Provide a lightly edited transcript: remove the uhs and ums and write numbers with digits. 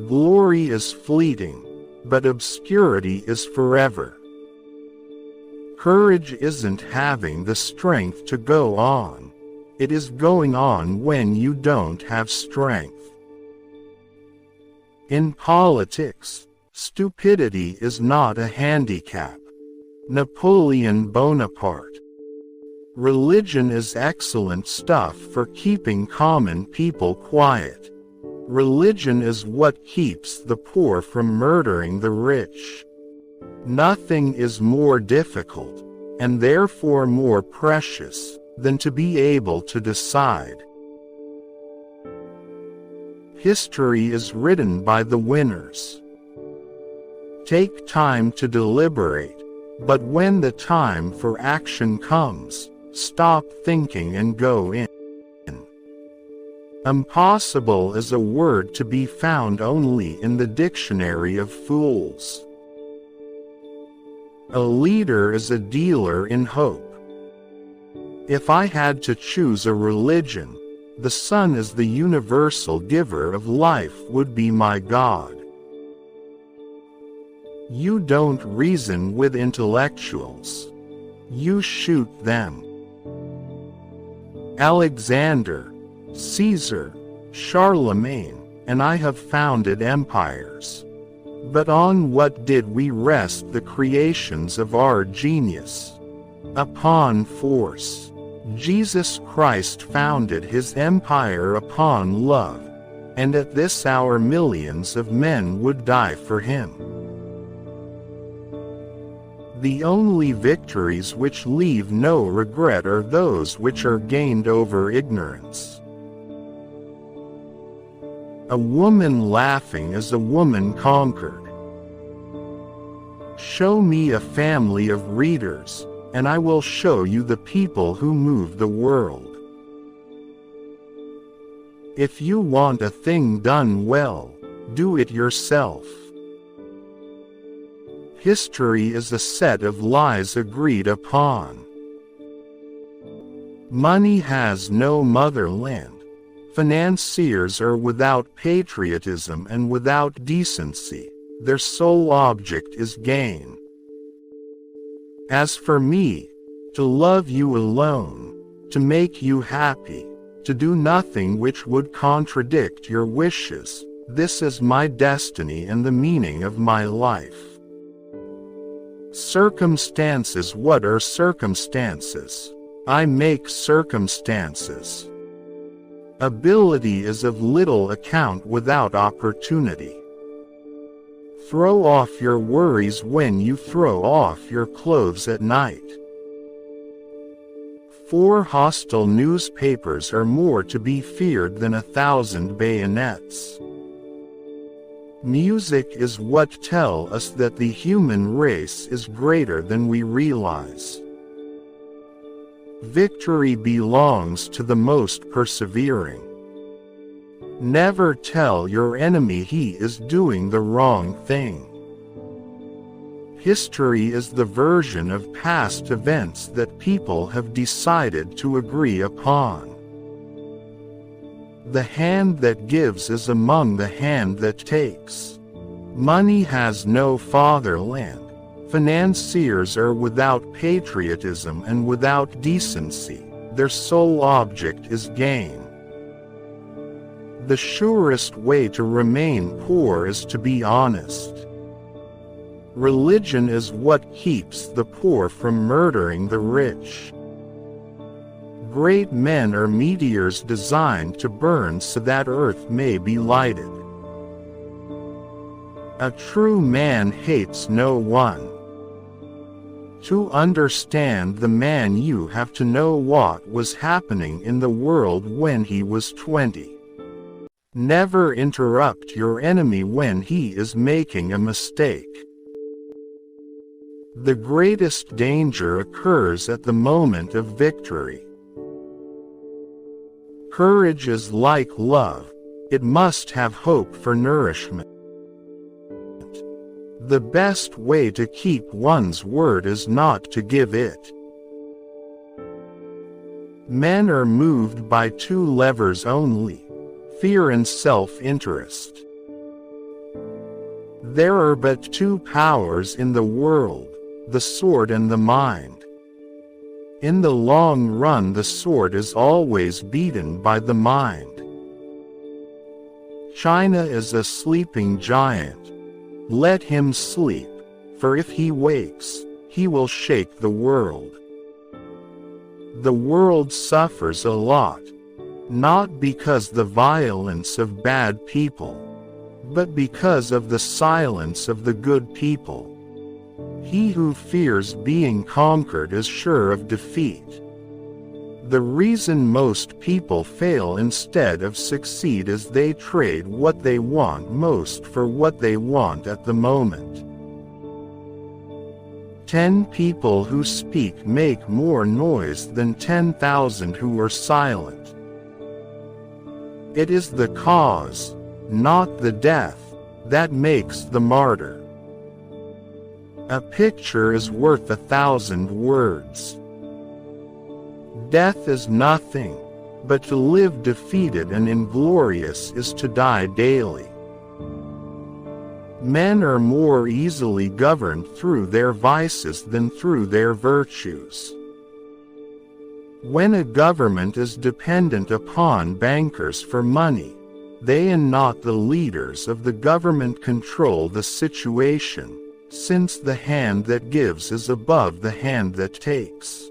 Glory is fleeting, but obscurity is forever. Courage isn't having the strength to go on. It is going on when you don't have strength. In politics, stupidity is not a handicap. Napoleon Bonaparte. Religion is excellent stuff for keeping common people quiet. Religion is what keeps the poor from murdering the rich. Nothing is more difficult, and therefore more precious, than to be able to decide. History is written by the winners. Take time to deliberate, but when the time for action comes, stop thinking and go in. Impossible is a word to be found only in the dictionary of fools. A leader is a dealer in hope. If I had to choose a religion, the sun as the universal giver of life would be my God. You don't reason with intellectuals. You shoot them. Alexander, Caesar, Charlemagne, and I have founded empires. But on what did we rest the creations of our genius? Upon force. Jesus Christ founded his empire upon love, and at this hour millions of men would die for him. The only victories which leave no regret are those which are gained over ignorance. A woman laughing is a woman conquered. Show me a family of readers, and I will show you the people who move the world. If you want a thing done well, do it yourself. History is a set of lies agreed upon. Money has no motherland. Financiers are without patriotism and without decency. Their sole object is gain. As for me, to love you alone, to make you happy, to do nothing which would contradict your wishes, this is my destiny and the meaning of my life. Circumstances. What are circumstances? I make circumstances. Ability is of little account without opportunity. Throw off your worries when you throw off your clothes at night. 4 hostile newspapers are more to be feared than 1,000 bayonets. Music is what tells us that the human race is greater than we realize. Victory belongs to the most persevering. Never tell your enemy he is doing the wrong thing. History is the version of past events that people have decided to agree upon. The hand that gives is among the hand that takes. Money has no fatherland. Financiers are without patriotism and without decency. Their sole object is gain. The surest way to remain poor is to be honest. Religion is what keeps the poor from murdering the rich. Great men are meteors designed to burn so that earth may be lighted. A true man hates no one. To understand the man you have to know what was happening in the world when he was 20. Never interrupt your enemy when he is making a mistake. The greatest danger occurs at the moment of victory. Courage is like love, it must have hope for nourishment. The best way to keep one's word is not to give it. Men are moved by 2 levers only: fear and self-interest. There are but two powers in the world, the sword and the mind. In the long run, the sword is always beaten by the mind. China is a sleeping giant. Let him sleep, for if he wakes, he will shake the world. The world suffers a lot, not because the violence of bad people, but because of the silence of the good people. He who fears being conquered is sure of defeat. The reason most people fail instead of succeed is they trade what they want most for what they want at the moment. 10 people who speak make more noise than 10,000 who are silent. It is the cause, not the death, that makes the martyr. A picture is worth 1,000 words. Death is nothing, but to live defeated and inglorious is to die daily. Men are more easily governed through their vices than through their virtues. When a government is dependent upon bankers for money, they and not the leaders of the government control the situation, since the hand that gives is above the hand that takes.